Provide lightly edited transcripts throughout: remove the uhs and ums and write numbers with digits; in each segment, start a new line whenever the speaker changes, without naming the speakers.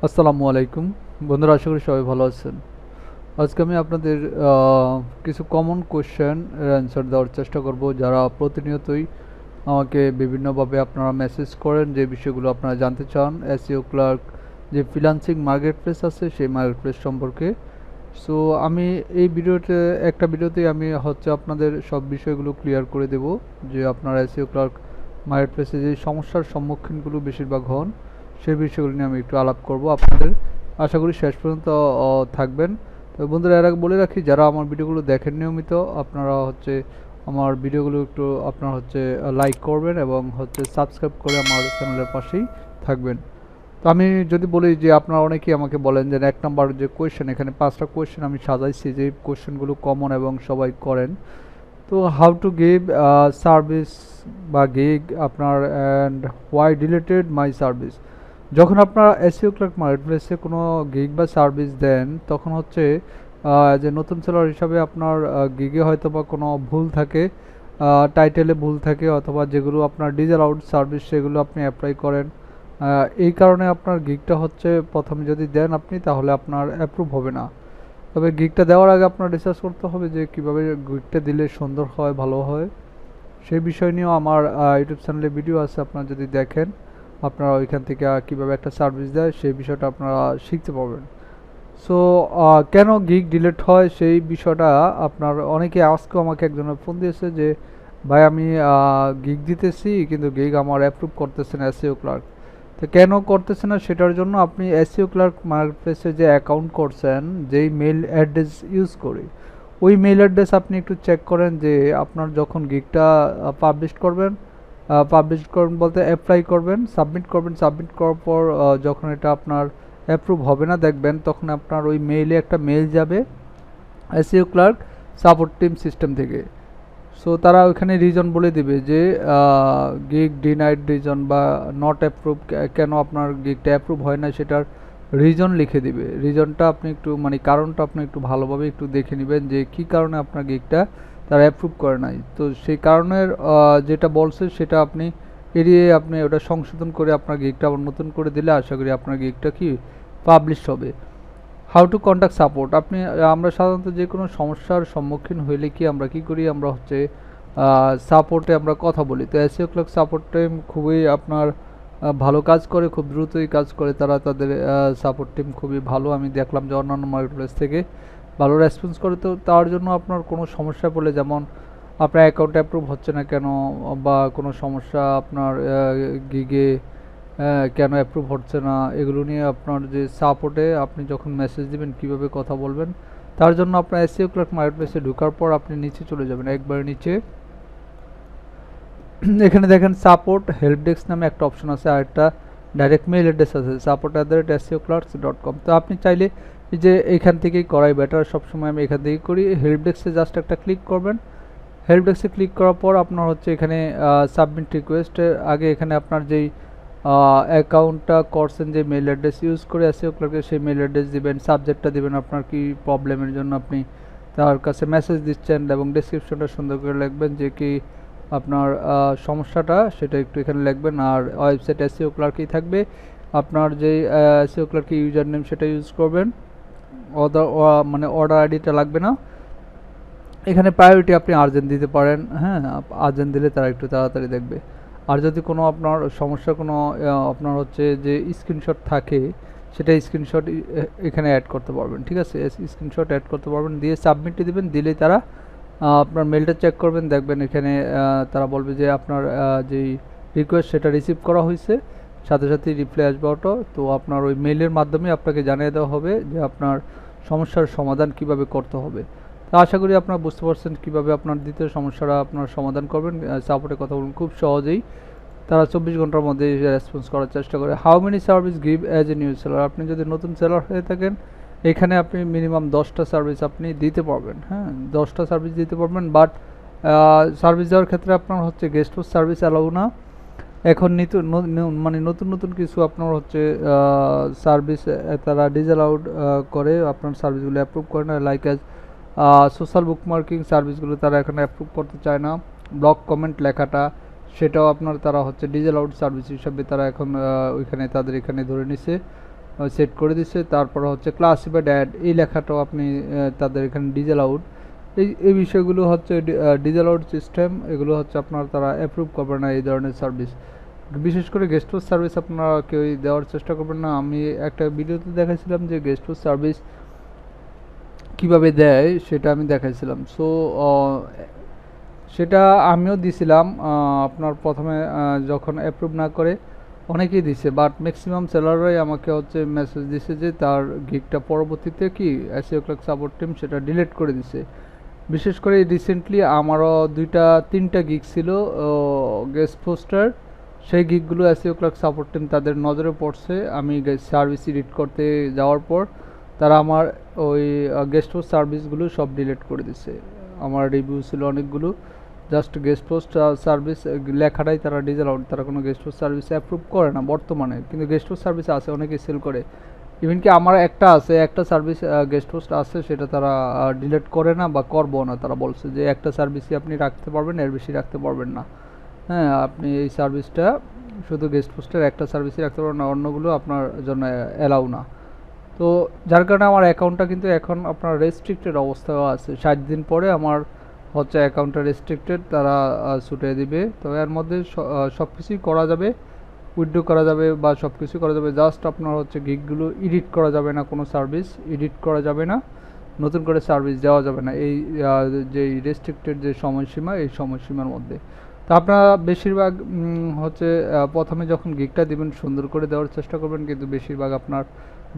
আসসালামু আলাইকুম বন্ধুরা, আশা করি সবাই ভালো আছেন। আজকে আমি আপনাদের কিছু কমন কোশ্চেন এর অ্যান্সার দেওয়ার চেষ্টা করব, যারা প্রতিনিয়তই আমাকে বিভিন্নভাবে আপনারা মেসেজ করেন যে বিষয়গুলো আপনারা জানতে চান। এসইও ক্লার্ক যে ফ্রিল্যান্সিং মার্কেট প্লেস আছে সেই মার্কেট প্লেস সম্পর্কে। সো আমি এই একটা ভিডিওতেই আমি আপনাদের সব বিষয়গুলো ক্লিয়ার করে দেব, যে আপনারা এসইও ক্লার্ক মার্কেট প্লেসে যে সমস্যার সম্মুখীনগুলো বেশিরভাগ হন সেই বিষয়গুলো নিয়ে আমি একটু আলাপ করব আপনাদের। আশা করি শেষ পর্যন্ত থাকবেন। তো বন্ধুরা, এর আগে বলে রাখি, যারা আমার ভিডিওগুলো দেখেন নিয়মিত, আপনারা আমার ভিডিওগুলো একটু আপনারা লাইক করবেন এবং সাবস্ক্রাইব করে আমার চ্যানেলের পাশেই থাকবেন। তো আমি যদি বলি যে আপনারা অনেকেই আমাকে বলেন যে এক নাম্বার যে কোয়েশ্চেন, এখানে 5টা কোয়েশ্চেন আমি সাজাইছি যে কোয়েশ্চেনগুলো কমন এবং সবাই করেন। তো হাউ টু গিভ সার্ভিস বা গিগ আপনার and why deleted my service. যখন আপনারা এসইও ক্লার্ক মার্কেটপ্লেসে কোনো গিগ বা সার্ভিস দেন, তখন যে নতুন সেলার হিসাবে আপনার গিগে হয়তো বা কোনো ভুল থাকে, টাইটেলে ভুল থাকে, অথবা যেগুলো আপনার ডিজেল আউট সার্ভিস সেগুলো আপনি অ্যাপ্লাই করেন। এই কারণে আপনার গিগটা প্রথমে যদি দেন আপনি, তাহলে আপনার অ্যাপ্রুভ হবে না। তবে গিগটা দেওয়ার আগে আপনার রিসার্চ করতে হবে যে কীভাবে গিগটা দিলে সুন্দর হয়, ভালো হয়। সেই বিষয় নিয়েও আমার ইউটিউব চ্যানেলে ভিডিও আছে, আপনারা যদি দেখেন আপনারা ওইখান থেকে কীভাবে একটা সার্ভিস দেয় সেই বিষয়টা আপনারা শিখতে পারবেন। সো কেন গিগ ডিলিট হয় সেই বিষয়টা আপনার অনেকে আজকেও আমাকে একজনের ফোন দিয়েছে যে ভাই আমি গিগ দিতেছি কিন্তু গিগ আমার অ্যাপ্রুভ করতেছে না এসইও ক্লার্ক। তো কেন করতেছে না সেটার জন্য আপনি এসইও ক্লার্ক মার্কেটপ্লেসে যে অ্যাকাউন্ট করছেন, যেই মেল অ্যাড্রেস ইউজ করে, ওই মেল অ্যাড্রেস আপনি একটু চেক করেন যে আপনার যখন গিগটা পাবলিশ করবেন বলতে অ্যাপ্লাই করবেন, সাবমিট করার পর যখন এটা আপনার অ্যাপ্রুভ হবে না দেখবেন, তখন আপনার ওই মেইলে একটা মেইল যাবে SEO clerk support team system থেকে। সো তারা ওইখানে রিজন বলে দিবে যে গিগ ডিনাইড রিজন বা নট অ্যাপ্রুভ, কেন আপনার গিগটা অ্যাপ্রুভ হয় না সেটার রিজন লিখে দিবে। রিজনটা আপনি একটু কারণটা আপনি একটু ভালোভাবে একটু দেখে নেবেন যে কী কারণে আপনার গিগটা তারা অ্যাপ্রুভ করে নাই। তো সেই কারণের যেটা বলছে সেটা আপনি এড়িয়ে আপনি ওটা সংশোধন করে আপনার গিগটা আবার নতুন করে দিলে আশা করি আপনার গিগটা কি পাবলিশ হবে। How to contact support. আমরা সাধারণত যে কোনো সমস্যার সম্মুখীন হইলে আমরা কি করি, আমরা সাপোর্টে আমরা কথা বলি। তো এসইও ক্লার্ক সাপোর্ট টিম খুবই আপনার ভালো কাজ করে, খুব দ্রুতই কাজ করে তারা, তাদের সাপোর্ট টিম খুবই ভালো। আমি দেখলাম যে অন্যান্য মার্কেটপ্লেস থেকে ভালো রেসপন্স করে। তো তার জন্য আপনার কোনো সমস্যা পড়লে, যেমন আপনার অ্যাকাউন্ট অ্যাপ্রুভ হচ্ছে না কেন, বা কোনো সমস্যা আপনার গিগে কেন অ্যাপ্রুভ হচ্ছে না, এগুলো নিয়ে আপনার যে সাপোর্টে আপনি যখন মেসেজ দিবেন কীভাবে কথা বলবেন, তার জন্য আপনার এসইও ক্লার্ক মার্কেটপ্লেসে ঢোকার পর আপনি নিচে চলে যাবেন, একবার নিচে এখানে দেখেন সাপোর্ট হেল্প ডেস্ক নামে একটা অপশন আছে, আর একটা ডাইরেক্ট মেইল অ্যাড্রেস আছে support@seoclerks.com। তো আপনি চাইলে যে এইখান থেকেই করাই বেটার, সবসময় আমি এখান থেকেই করি। হেল্প ডেস্কে জাস্ট একটা ক্লিক করবেন। হেল্প ডেস্কে ক্লিক করার পর আপনার এখানে সাবমিট রিকোয়েস্টের আগে এখানে আপনার যেই অ্যাকাউন্টটা করছেন, যে মেইল অ্যাড্রেস ইউজ করে এসইও ক্লার্কের, সেই মেইল অ্যাড্রেস দিবেন, সাবজেক্টটা দিবেন আপনার কি প্রবলেমের জন্য আপনি তার কাছে মেসেজ দিচ্ছেন, এবং ডেসক্রিপশনটা সুন্দর করে লিখবেন যে কি আপনার সমস্যাটা, সেটা একটু এখানে লিখবেন। আর ওয়েবসাইট এসইও ক্লার্কই থাকবে, আপনার যে এসইও ক্লার্কের ইউজার নেম সেটা ইউজ করবেন। অর্ডার আইডিটা লাগবে না। এখানে প্রায়োরিটি আপনি আর্জেন্ট দিতে পারেন, হ্যাঁ, আর্জেন্ট দিলে তারা একটু তাড়াতাড়ি দেখবে। আর যদি কোনো আপনার সমস্যা কোনো আপনার যে স্ক্রিনশট থাকে, সেটা স্ক্রিনশট এখানে অ্যাড করতে পারবেন, ঠিক আছে, স্ক্রিনশট অ্যাড করতে পারবেন, দিয়ে সাবমিটে দিবেন। দিলেই তারা আপনার মেলটা চেক করবেন, দেখবেন এখানে তারা বলবে যে আপনার যেই রিকোয়েস্ট সেটা রিসিভ করা হয়েছে, সাথে সাথে রিপ্লাই আসবে অটো। তো আপনার ওই মেইলের মাধ্যমে আপনাকে জানিয়ে দেওয়া হবে যে আপনার সমস্যার সমাধান কিভাবে করতে হবে। তো আশা করি আপনারা বুঝতে পারছেন কীভাবে আপনার দ্বিতীয় সমস্যাটা আপনার সমাধান করবেন। সাপোর্টে কথা বলুন, খুব সহজেই তারা 24 ঘন্টার মধ্যে রেসপন্স করার চেষ্টা করে। How many service give as a new seller. আপনি যদি নতুন সেলার হয়ে থাকেন, এখানে আপনি মিনিমাম 10টা সার্ভিস আপনি দিতে পারবেন, হ্যাঁ, 10টা সার্ভিস দিতে পারবেন। বাট সার্ভিস দেওয়ার ক্ষেত্রে আপনার গেস্ট হাউস সার্ভিস অ্যালাউ না। এখন নতুন নতুন কিছু আপনার সার্ভিস তারা ডিসঅ্যালাউড করে, আপনার সার্ভিসগুলো অ্যাপ্রুভ করে না। লাইক অ্যাজ সোশ্যাল বুকমার্কিং সার্ভিসগুলো তারা এখানে অ্যাপ্রুভ করতে চায় না। ব্লগ কমেন্ট লেখাটা, সেটাও আপনার তারা ডিসঅ্যালাউড সার্ভিস হিসাবে তারা এখন ওইখানে তাদের এখানে ধরে নিছে। সেট করে দিচ্ছে। তারপর হচ্ছে ক্লাসিফাইড অ্যাড এই লেখাটাও আপনি তাদের এখানে ডিজেল আউট এই বিষয়গুলো হচ্ছে ডিজেল আউট সিস্টেম, এগুলো হচ্ছে আপনার তারা অ্যাপ্রুভ করবে না এই ধরনের সার্ভিস। বিশেষ করে গেস্ট হাউস সার্ভিস আপনারা কেউই দেওয়ার চেষ্টা করবেন না। আমি একটা ভিডিওতে দেখাইছিলাম যে গেস্ট হাউস সার্ভিস কীভাবে দেয় সেটা আমি দেখাইছিলাম। সো সেটা আমিও দিছিলাম। আপনার প্রথমে যখন অ্যাপ্রুভ না করে অনেকেই দিছে, বাট ম্যাক্সিমাম সেলাররাই আমাকে হচ্ছে মেসেজ দিছে যে তার গিগটা পরবর্তীতে কি সেওক্লার্ক সাপোর্ট টিম সেটা ডিলিট করে দিছে। বিশেষ করে রিসেন্টলি আমারও 2-3টা গিগ ছিল গেস্ট পোস্টার, সেই গিগগুলো সেওক্লার্ক সাপোর্ট টিম তাদের নজরে পড়ছে। আমি সার্ভিস এডিট করতে যাওয়ার পর তারা আমার ওই গেস্ট পোস্ট সার্ভিসগুলো সব ডিলিট করে দিছে। আমার রিভিউ ছিল অনেকগুলো, জাস্ট গেস্ট পোস্ট সার্ভিস লেখাটাই তারা ডিজেল আউট, তারা কোনো গেস্ট পোস্ট সার্ভিস অ্যাপ্রুভ করে না বর্তমানে। কিন্তু গেস্ট পোস্ট সার্ভিস আছে, অনেকেই সেল করে। ইভেন কি আমার একটা সার্ভিস গেস্ট পোস্ট আছে, সেটা তারা ডিলিট করে না বা করবো না। তারা বলছে যে একটা সার্ভিসই আপনি রাখতে পারবেন, এর বেশি রাখতে পারবেন না। হ্যাঁ, আপনি এই সার্ভিসটা শুধু গেস্ট পোস্টের একটা সার্ভিসই রাখতে পারবেন না, অন্যগুলো আপনার জন্য অ্যালাউ না। তো যার কারণে আমার অ্যাকাউন্টটা কিন্তু এখন আপনার রেস্ট্রিক্টেড অবস্থায় আছে। 60 দিন পরে আমার হচ্ছে অ্যাকাউন্টটা রেস্ট্রিক্টেড, তারা ছুটিয়ে দিবে। তো এর মধ্যে সব কিছুই করা যাবে, উইথড্র করা যাবে বা সব কিছু করা যাবে। জাস্ট আপনার হচ্ছে গিগগুলো এডিট করা যাবে না, কোনো সার্ভিস এডিট করা যাবে না, নতুন করে সার্ভিস দেওয়া যাবে না এই যে রেস্ট্রিক্টেড যে সময়সীমা, এই সময়সীমার মধ্যে। তো আপনারা বেশিরভাগ হচ্ছে প্রথমে যখন গিগটা দিবেন সুন্দর করে দেওয়ার চেষ্টা করবেন, কিন্তু বেশিরভাগ আপনার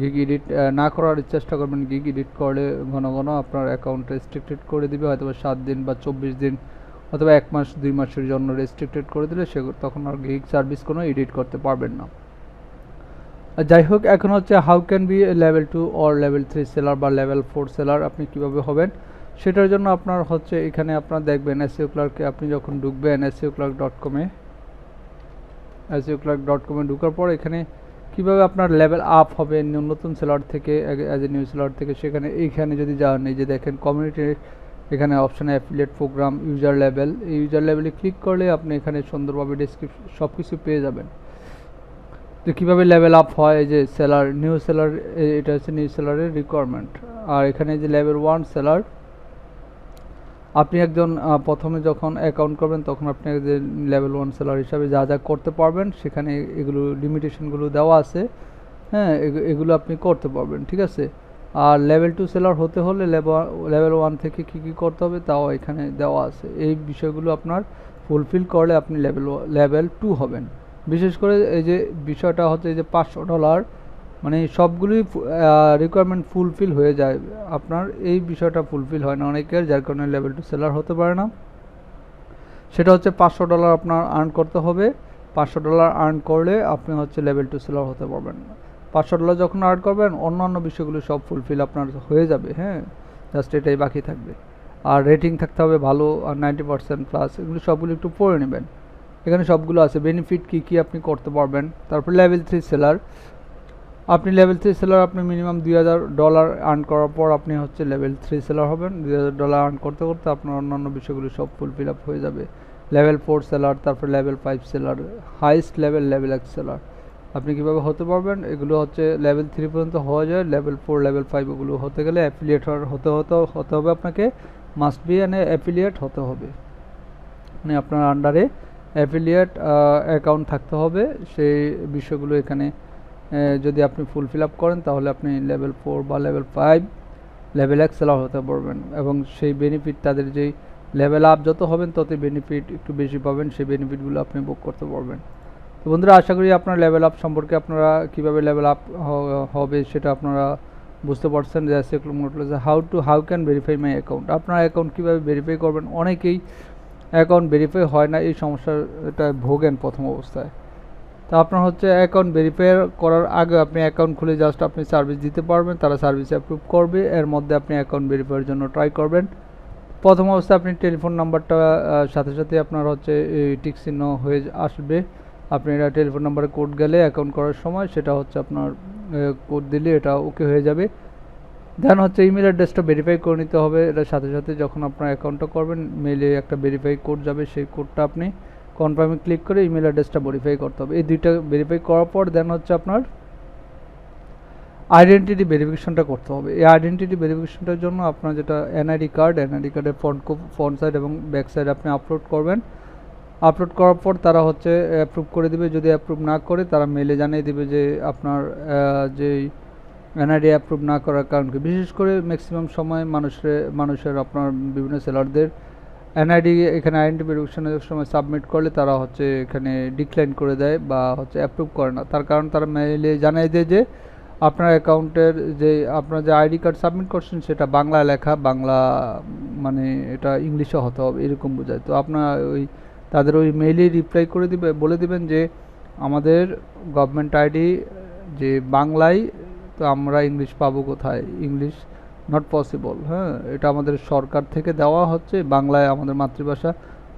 গিগ এডিট না করার চেষ্টা করবেন। গিগ এডিট করলে ঘন ঘন আপনার অ্যাকাউন্ট রেস্ট্রিক্টেড করে দিবে, হয়তো 7 দিন বা 24 দিন অথবা 1 মাস 2 মাসের জন্য রেস্ট্রিক্টেড করে দিলে তখন আর গিগ সার্ভিস কোনো এডিট করতে পারবেন না। যাই হোক, এখন হচ্ছে how can be level 2 or level 3 seller বা লেভেল 4 সেলার আপনি কিভাবে হবেন, সেটার জন্য আপনার হচ্ছে এখানে আপনার দেখবেন সেওক্লার্কে আপনি যখন ঢুকবেন seoclerk.com-এ ঢোকার পর এখানে কিভাবে আপনার লেভেল আপ হবে নতুন সেলার থেকে অ্যাজ এ নিউ সেলার থেকে, এইখানে যদি যান, এই যে দেখেন কমিউনিটির এখানে অপশানে অ্যাফিলিয়েট প্রোগ্রাম ইউজার লেভেল, এই ইউজার লেভেলে ক্লিক করলে আপনি এখানে সুন্দরভাবে ডেসক্রিপশন সব কিছু পেয়ে যাবেন যে কীভাবে লেভেল আপ হয়। এই যে সেলার, নিউ সেলার, এটা হচ্ছে নিউ সেলারের রিকোয়ারমেন্ট। আর এখানে যে লেভেল 1 সেলার, আপনি একজন প্রথমে যখন অ্যাকাউন্ট করবেন তখন আপনি যে লেভেল 1 সেলার হিসাবে যা যা করতে পারবেন সেখানে এগুলো লিমিটেশনগুলো দেওয়া আছে। হ্যাঁ, এগুলো আপনি করতে পারবেন, ঠিক আছে। আর লেভেল 2 সেলার হতে হলে লেভেল 1 থেকে কী করতে হবে তাও এখানে দেওয়া আছে। এই বিষয়গুলো আপনার ফুলফিল করলে আপনি লেভেল 2 হবেন। বিশেষ করে এই যে বিষয়টা হচ্ছে এই যে $500, মানে সবগুলোই রিকোয়ারমেন্ট ফুলফিল হয়ে যায়, আপনার এই বিষয়টা ফুলফিল হয় না অনেকের, যার কারণে লেভেল 2 সেলার হতে পারে না। সেটা হচ্ছে $500 আপনার আর্ন করতে হবে। $500 আর্ন করলে আপনি হচ্ছে লেভেল 2 সেলার হতে পারবেন। $500 যখন আর্ন করবেন অন্যান্য বিষয়গুলো সব ফুলফিল আপনার হয়ে যাবে। হ্যাঁ, জাস্ট এটাই বাকি থাকবে। আর রেটিং থাকতে হবে ভালো, আর 90% প্লাস, এগুলো সবগুলো একটু পড়ে নেবেন। এখানে সবগুলো আছে, বেনিফিট কী কী আপনি করতে পারবেন। তারপর লেভেল 3 সেলার, আপনি লেভেল 3 সেলার আপনি মিনিমাম $2000 আর্ন করার পর আপনি হচ্ছে লেভেল 3 সেলার হবেন। $2000 আর্ন করতে করতে আপনার অন্যান্য বিষয়গুলো সব ফুলফিল আপ হয়ে যাবে। লেভেল 4 সেলার, তারপর level 5 seller, highest level X seller আপনি কীভাবে হতে পারবেন, এগুলো হচ্ছে লেভেল 3 পর্যন্ত হওয়া যায়। লেভেল 4 লেভেল 5 এগুলো হতে গেলে অ্যাফিলিয়েট হতে হবে আপনাকে, মাস্ট বি অ্যান অ্যাফিলিয়েট হতে হবে, মানে আপনার আন্ডারে অ্যাফিলিয়েট অ্যাকাউন্ট থাকতে হবে। সেই বিষয়গুলো এখানে যদি আপনি ফুলফিল আপ করেন তাহলে আপনি লেভেল 4 বা লেভেল 5 লেভেল X সেলার হতে পারবেন। এবং সেই বেনিফিট, তাদের যেই লেভেল আপ যত হবেন ততই বেনিফিট একটু বেশি পাবেন, সেই বেনিফিটগুলো আপনি বুক করতে পারবেন। তো বন্ধুরা, আশা করি আপনার লেভেল আপ সম্পর্কে আপনারা কীভাবে লেভেল আপ হবে সেটা আপনারা বুঝতে পারছেন। যে how can verify my account, আপনার অ্যাকাউন্ট কীভাবে ভেরিফাই করবেন। অনেকেই অ্যাকাউন্ট ভেরিফাই হয় না, এই সমস্যাটা ভোগেন প্রথম অবস্থায়। তা আপনার হচ্ছে অ্যাকাউন্ট ভেরিফাই করার আগে আপনি অ্যাকাউন্ট খুলে জাস্ট আপনি সার্ভিস দিতে পারবেন, তারা সার্ভিস অ্যাপ্রুভ করবে। এর মধ্যে আপনি অ্যাকাউন্ট ভেরিফাইয়ের জন্য ট্রাই করবেন। প্রথম অবস্থায় আপনি টেলিফোন নাম্বারটা সাথে সাথে আপনার হচ্ছে টিক চিহ্ন হয়ে আসবে। আপনি এটা টেলিফোন নাম্বারে কোড গেলে অ্যাকাউন্ট করার সময় সেটা হচ্ছে আপনার কোড দিলে এটা ওকে হয়ে যাবে। দেন হচ্ছে ইমেল অ্যাড্রেসটা ভেরিফাই করে নিতে হবে। এটার সাথে সাথে যখন আপনার অ্যাকাউন্টটা করবেন মেইলে একটা ভেরিফাই কোড যাবে, সেই কোডটা আপনি কনফার্মে ক্লিক করে ইমেল অ্যাড্রেসটা ভেরিফাই করতে হবে। এই দুইটা ভেরিফাই করার পর দেন হচ্ছে আপনার আইডেন্টিটি ভেরিফিকেশনটা করতে হবে। এই আইডেন্টিটি ভেরিফিকেশনটার জন্য আপনার যেটা এনআইডি কার্ডের ফ্রন্ট সাইড এবং ব্যাক সাইড আপনি আপলোড করবেন। আপলোড করার পর তারা হচ্ছে অ্যাপ্রুভ করে দিবে। যদি অ্যাপ্রুভ না করে তারা মেলে জানিয়ে দিবে যে আপনার যেই এনআইডি অ্যাপ্রুভ না করার কারণ কি। বিশেষ করে ম্যাক্সিমাম সময় মানুষের আপনার বিভিন্ন সেলারদের এনআইডি এখানে আইডেন্টি ভেরিফিকেশনের সময় সাবমিট করলে তারা হচ্ছে এখানে ডিক্লাইন করে দেয় বা হচ্ছে অ্যাপ্রুভ করে না। তার কারণ তারা মেইলে জানিয়ে দেয় যে আপনার অ্যাকাউন্টের যে আপনার যে আইডি কার্ড সাবমিট করছেন সেটা বাংলায় লেখা, বাংলা মানে এটা ইংলিশে হতে হবে এরকম বোঝায়। তো আপনার তাদের ওই মেইলে রিপ্লাই করে বলে দিবেন যে আমাদের গভর্নমেন্ট আইডি যে বাংলায়, তো আমরা ইংলিশ পাবো কোথায়, ইংলিশ নট পসিবল। হ্যাঁ, এটা আমাদের সরকার থেকে দেওয়া হচ্ছে বাংলায়, আমাদের মাতৃভাষা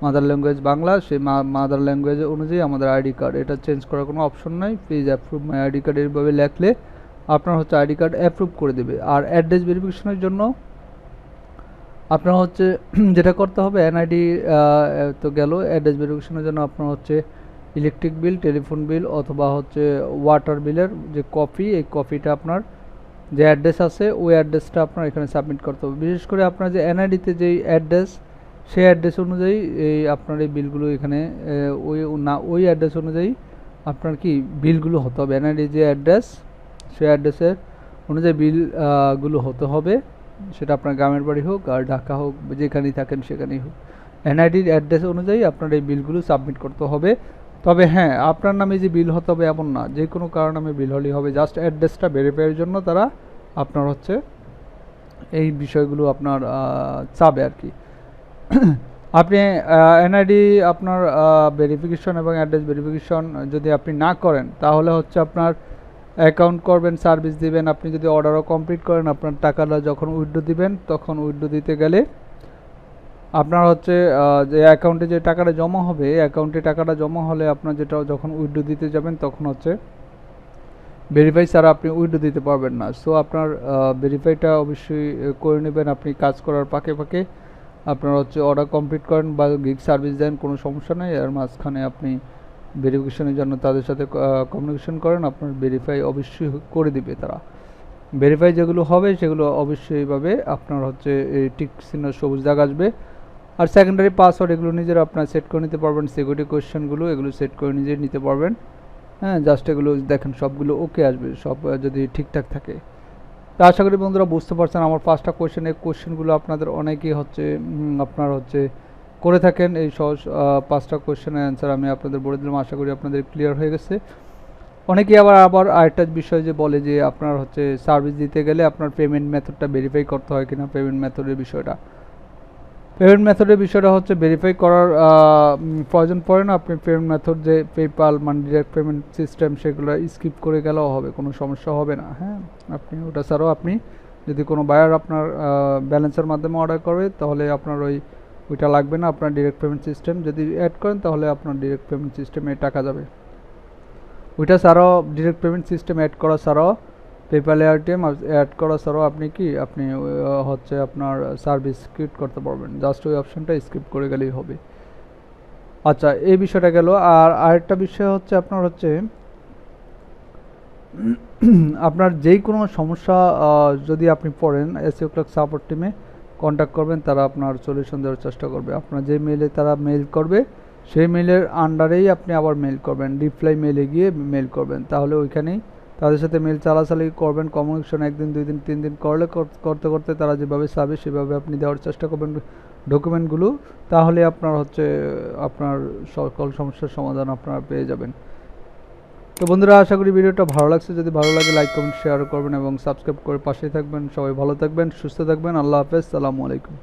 মাদার ল্যাঙ্গুয়েজ বাংলা, সেই মাদার ল্যাঙ্গুয়েজ অনুযায়ী আমাদের আইডি কার্ড, এটা চেঞ্জ করার কোনো অপশন নাই। Please approve my ID card এইভাবে লেখলে আপনার হচ্ছে আইডি কার্ড অ্যাপ্রুভ করে দেবে। আর অ্যাড্রেস ভেরিফিকেশনের জন্য আপনার হচ্ছে যেটা করতে হবে, এনআইডি তো গেল, অ্যাড্রেস ভেরিফিকেশনের জন্য আপনার হচ্ছে ইলেকট্রিক বিল, টেলিফোন বিল অথবা হচ্ছে ওয়াটার বিলের যে কপি, এই কপিটা আপনার যে অ্যাড্রেস আছে ওই অ্যাড্রেসটা আপনার এখানে সাবমিট করতে হবে। বিশেষ করে আপনার যে এনআইডিতে যেই অ্যাড্রেস, সেই অ্যাড্রেস অনুযায়ী এই আপনার এই বিলগুলো এখানে ওই অ্যাড্রেস অনুযায়ী আপনার কি বিলগুলো হতে হবে। এনআইডি যে অ্যাড্রেস, সেই অ্যাড্রেসের অনুযায়ী বিলগুলো হতে হবে। সেটা আপনার গ্রামের বাড়ি হোক আর ঢাকা হোক, যেখানেই থাকেন সেখানেই হোক, এনআইডির অ্যাড্রেস অনুযায়ী আপনার এই বিলগুলো সাবমিট করতে হবে। তবে হ্যাঁ, আপনার নামে যে বিল হতে হবে এমন না, যে কোনো কারণ নামে বিল হলেই হবে। জাস্ট অ্যাড্রেসটা ভেরিফাইয়ের জন্য তারা আপনার হচ্ছে এই বিষয়গুলো আপনার চাবে আর কি। আপনি এনআইডি আপনার ভেরিফিকেশন এবং অ্যাড্রেস ভেরিফিকেশন যদি আপনি না করেন তাহলে হচ্ছে আপনার অ্যাকাউন্ট করবেন, সার্ভিস দিবেন, আপনি যদি অর্ডারও কমপ্লিট করেন, আপনার টাকাটা যখন উইথড্র দিবেন তখন উইথড্র দিতে গেলে আপনার হচ্ছে যে অ্যাকাউন্টে যে টাকাটা জমা হবে, অ্যাকাউন্টে টাকাটা জমা হলে আপনার যেটা যখন উইথড্র দিতে যাবেন তখন হচ্ছে ভেরিফাই ছাড়া আপনি উইথড্র দিতে পারবেন না। সো আপনার ভেরিফাইটা অবশ্যই করে নেবেন। আপনি কাজ করার ফাঁকে ফাঁকে আপনার হচ্ছে অর্ডার কমপ্লিট করেন বা গিগ সার্ভিস দেন, কোনো সমস্যা নেই। এর মাঝখানে আপনি ভেরিফিকেশনের জন্য তাদের সাথে কমিউনিকেশন করেন, আপনার ভেরিফাই অবশ্যই করে দিবে তারা। ভেরিফাই যেগুলো হবে সেগুলো অবশ্যই এইভাবে আপনার হচ্ছে এই টিক চিহ্ন সবুজ দাগ আসবে। আর সেকেন্ডারি পাসওয়ার্ড এগুলো নিজেরা আপনার সেট করে নিতে পারবেন। সিকিউরিটি কোয়েশ্চেনগুলো এগুলো সেট করে নিজে নিতে পারবেন। হ্যাঁ, জাস্ট এগুলো দেখেন সবগুলো ওকে আসবে, সব যদি ঠিকঠাক থাকে। তা আশা করি বন্ধুরা বুঝতে পারছেন আমার 5টা কোয়েশ্চেন। এই কোয়েশ্চেনগুলো আপনাদের অনেকেই হচ্ছে আপনার হচ্ছে করে থাকেন। এই সহজ 5টা কোয়েশ্চেনের অ্যান্সার আমি আপনাদের বলে দিলাম। আশা করি আপনাদের ক্লিয়ার হয়ে গেছে। অনেকেই আবার আরেকটা বিষয় যে বলে যে আপনার হচ্ছে সার্ভিস দিতে গেলে আপনার পেমেন্ট মেথডটা ভেরিফাই করতে হয় কিনা। পেমেন্ট মেথডের বিষয়টা হচ্ছে ভেরিফাই করার প্রয়োজন পড়ে না। আপনি পেমেন্ট মেথড যে পেপাল মানে ডিরেক্ট পেমেন্ট সিস্টেম সেগুলো স্কিপ করে গেলেও হবে, কোনো সমস্যা হবে না। হ্যাঁ, আপনি ওটা ছাড়াও আপনি যদি কোনো বায়ার আপনার ব্যালেন্সের মাধ্যমে অর্ডার করে তাহলে আপনার ওইটা লাগবে না। আপনার ডিরেক্ট পেমেন্ট সিস্টেম যদি অ্যাড করেন তাহলে আপনার ডিরেক্ট পেমেন্ট সিস্টেমে টাকা যাবে। ওইটা ছাড়াও ডিরেক্ট পেমেন্ট সিস্টেম অ্যাড করা ছাড়াও পেপ্যাল এআরটিএম অ্যাড করা ছাড়াও আপনি হচ্ছে আপনার সার্ভিস ক্রিয়েট করতে পারবেন। জাস্ট ওই অপশনটা স্কিপ করে গেলেই হবে। আচ্ছা, এই বিষয়টা গেল। আর আরেকটা বিষয় হচ্ছে আপনার হচ্ছে আপনার যেই কোনো সমস্যা যদি আপনি পড়েন seoclerk সাপোর্ট টিমে কন্ট্যাক্ট করবেন, তারা আপনার সলিউশন দেওয়ার চেষ্টা করবে। আপনার যে মেইলে তারা মেইল করবে সেই মেইলের আন্ডারেই আপনি আবার মেইল করবেন, রিপ্লাই মেইলে গিয়ে মেইল করবেন। তাহলে ওইখানেই তাদের সাথে মেইল চালাচালি করবেন, কমিউনিকেশন 1 দিন 2 দিন 3 দিন করতে করতে তারা যেভাবে চাবে সেভাবে আপনি দেওয়ার চেষ্টা করবেন ডকুমেন্টগুলো। তাহলে আপনার হচ্ছে আপনার সকল সমস্যার সমাধান আপনারা পেয়ে যাবেন। তো বন্ধুরা আশা করি ভিডিওটা ভালো লাগছে। যদি ভালো লাগে লাইক কমেন্ট শেয়ার করবেন এবং সাবস্ক্রাইব করে পাশেই থাকবেন। সবাই ভালো থাকবেন, সুস্থ থাকবেন। আল্লাহ হাফেজ, সালামু আলাইকুম।